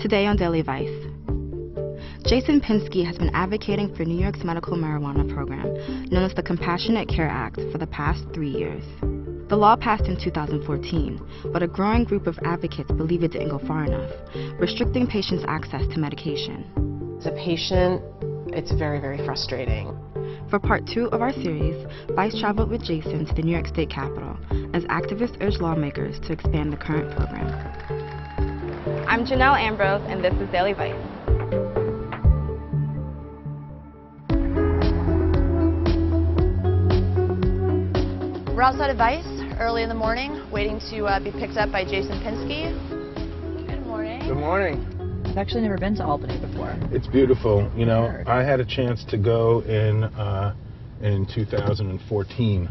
Today on Daily Vice. Jason Pinsky has been advocating for New York's medical marijuana program, known as the Compassionate Care Act, for the past 3 years. The law passed in 2014, but a growing group of advocates believe it didn't go far enough, restricting patients' access to medication. As a patient, it's very, very frustrating. For part 2 of our series, Vice traveled with Jason to the New York State Capitol as activists urged lawmakers to expand the current program. I'm Janelle Ambrose, and this is Daily Vice. We're outside of Vice early in the morning, waiting to be picked up by Jason Pinsky. Good morning. Good morning. I've actually never been to Albany before. It's beautiful. You know, I had a chance to go in 2014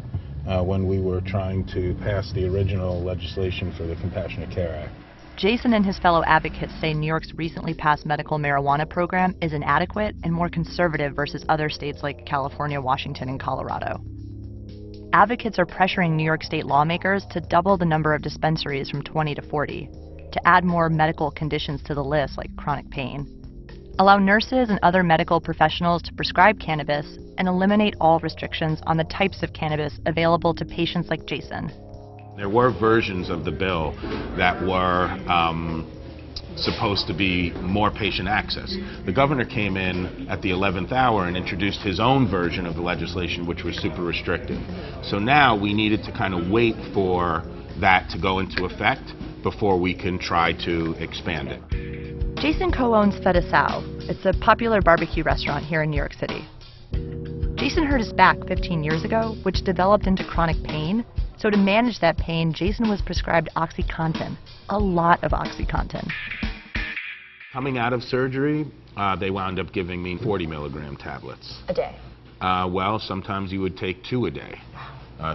when we were trying to pass the original legislation for the Compassionate Care Act. Jason and his fellow advocates say New York's recently passed medical marijuana program is inadequate and more conservative versus other states like California, Washington, and Colorado. Advocates are pressuring New York state lawmakers to double the number of dispensaries from 20 to 40, to add more medical conditions to the list like chronic pain, allow nurses and other medical professionals to prescribe cannabis, and eliminate all restrictions on the types of cannabis available to patients like Jason. There were versions of the bill that were supposed to be more patient access. The governor came in at the 11th hour and introduced his own version of the legislation, which was super restrictive. So now we needed to kind of wait for that to go into effect before we can try to expand it. Jason co-owns Fedasau. It's a popular barbecue restaurant here in New York City. Jason hurt his back 15 years ago, which developed into chronic pain. So to manage that pain, Jason was prescribed OxyContin, a lot of OxyContin. Coming out of surgery, they wound up giving me 40 milligram tablets. A day? Well, sometimes you would take 2 a day.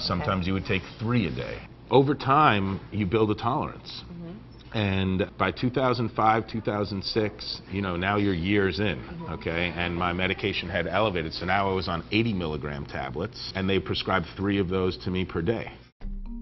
Sometimes you would take 3 a day. Over time, you build a tolerance. And by 2005, 2006, you know, now you're years in, okay? And my medication had elevated, so now I was on 80 milligram tablets, and they prescribed 3 of those to me per day.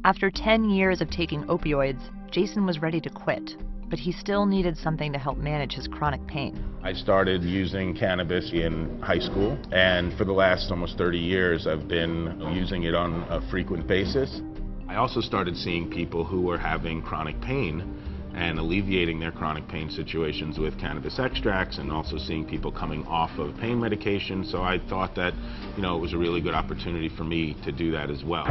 After 10 years of taking opioids, Jason was ready to quit, but he still needed something to help manage his chronic pain. I started using cannabis in high school, and for the last almost 30 years, I've been using it on a frequent basis. I also started seeing people who were having chronic pain and alleviating their chronic pain situations with cannabis extracts, and also seeing people coming off of pain medication. So I thought that, you know, it was a really good opportunity for me to do that as well.